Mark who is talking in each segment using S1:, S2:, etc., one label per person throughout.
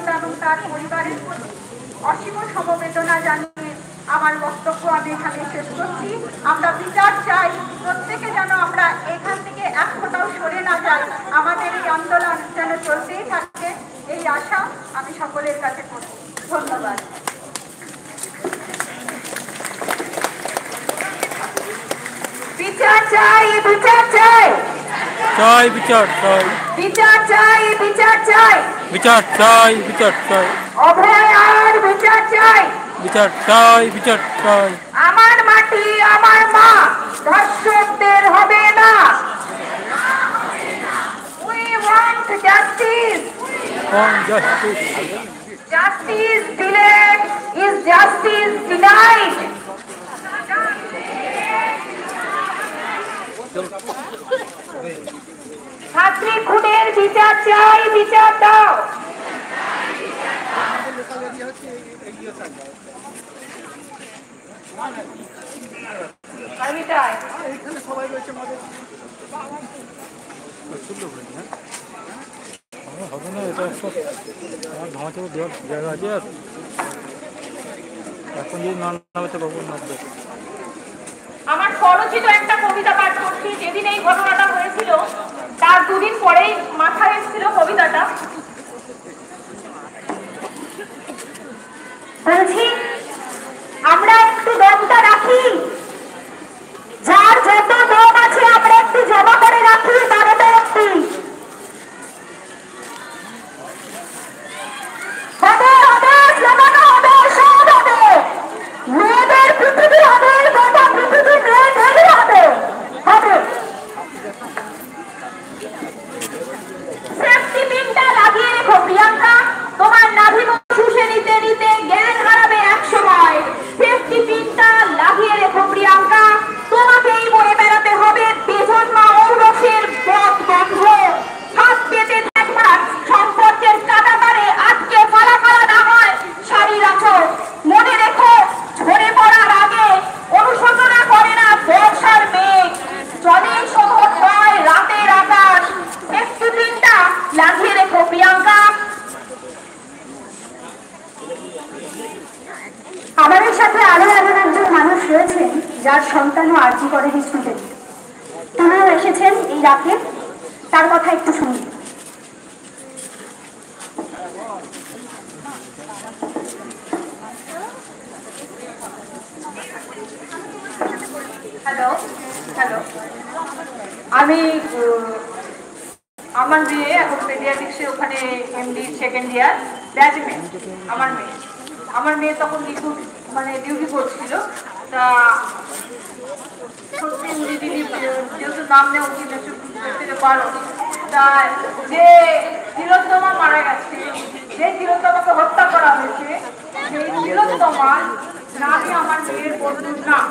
S1: পিতা এবং তার পরিবারের প্রতি অসীম সমবেদনা জানিয়ে আমার বক্তব্য আমি এখানে শেষ করছি। আমরা বিচার চাই, প্রত্যেকে যেন আমরা এখান থেকে এক ফোঁটাও সরে না যাই, আমাদের এই আন্দোলন যেন চলতেই থাকে, এই আশা আমি সকলের কাছে করি। ধন্যবাদ। বিচার চাই, বিচার চাই,
S2: চাই বিচার চাই,
S1: বিচার চাই, বিচার চাই,
S2: বিচার চাই, বিচার চাই,
S1: অভয়ার বিচার চাই,
S2: বিচার চাই, বিচার চাই।
S1: আমার মাটি আমার মা, ধর্ষকদের হবে না। We want justice.
S2: On justice.
S1: Justice delayed is justice denied. ছাত্রী খুনের বিচার চাই, বিচার দাও।
S2: হবে না, এটা একটা আমার ধামাচাপা দেওয়ার জায়গা আছে। আর এখন যদি না নামে তো কখন নামবে।
S1: আমার স্বরচিত একটা কবিতা পাঠ করছি। যেদিন এই ঘটনাটা হয়েছিল তার দুদিন পরেই মাথায় এসেছিল কবিতাটা। বলছি, আমরা একটু দমটা রাখি, যার যত দম আছে আমরা একটু জমা করে রাখি, তারটা একটু হবে, হবে, জমানো হবে, সব হবে। মেয়েদের পৃথিবী হবে, গোটা পৃথিবী মেয়েদেরই হবে, হবে। সেফটি পিনটা লাগিয়ে রেখো প্রিয়াঙ্কা, তোমার নাভি শুষে নিতে নিতে জ্ঞান হারাবে এক সময়। সেফটি পিনটা লাগিয়ে রেখো প্রিয়াঙ্কা, তোমাকেই বয়ে বেড়াতে হবে বেজন্মা ঔরসের পথ বন্ধ। হাত পেতে দেখবা সম্পর্কের কাটাতারে আটকে ফালা ফালা না হয় শাড়ি রাখো। মনে রেখো, ঝরে পড়ার আগে অনুশোচনা করে না বর্ষার মেঘ, জলে শহর হয় রাতের আকাশ। সেফটি পিনটা লাগিয়ে রেখো প্রিয়াঙ্কা। আমাদের সাথে আরো এমন একজন মানুষ রয়েছেন যার সন্তানও আর্জি করে স্টুডেন্ট। তারাও এসেছেন এই রাতে, তার কথা একটু শুনি। হ্যালো, হ্যালো, আমি আমার মেয়ে এখন পেডিয়াট্রিক্সে ওখানে এমডি সেকেন্ড ইয়ার ব্যাচমেট। আমার মেয়ে তখন ডিউটি করছিল। তা দিদি যেহেতু নাম নেওয়া উচিত পারো, তা যে তিলোত্তমা মারা গেছে, যে তিলোত্তমাকে হত্যা করা হয়েছে, সেই তিলোত্তমার নামই আমার মেয়ের বন্ধুর নাম।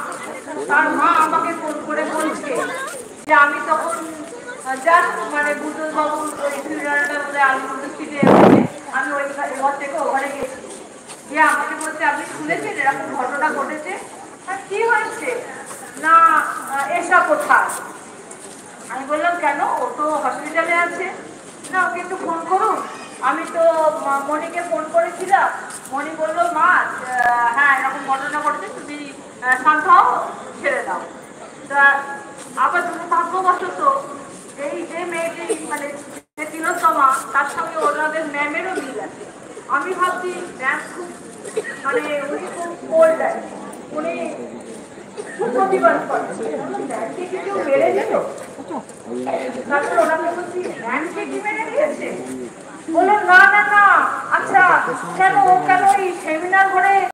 S1: তার মা আমাকে ফোন করে বলছে যে আমি তখন জাস্ট বুদ্ধ বাবুর ওই ফিউনারেলটা বলে আলিপুর সিটে আমি ওই ঘর থেকে ওখানে গেছি। গিয়ে আমাকে বলছে আপনি শুনেছেন এরকম ঘটনা ঘটেছে? কি হয়েছে না, এসা কোথায়? আমি বললাম কেন, ও তো হসপিটালে আছে। না, ওকে একটু ফোন করুন। আমি তো মনিকে ফোন করেছিলাম, মনি বললো মা হ্যাঁ এরকম ঘটনা ঘটেছে, তুমি শান্ত হও, ছেড়ে দাও। তা আবার দুর্ভাগ্যবশত এই যে মেয়েটি যে তিলোত্তমা, তার সঙ্গে ওনাদের ম্যামেরও মিল আছে। আমি ভাবছি ম্যাম খুব উনি খুব কোল্ড আছে, উনি প্রতিবাদ করেন ম্যামকে কি কেউ মেরে দিল? তারপর ওনাকে বলছি ম্যামকে কি মেরে দিয়েছে? বললো না না না, আচ্ছা কেন কেন এই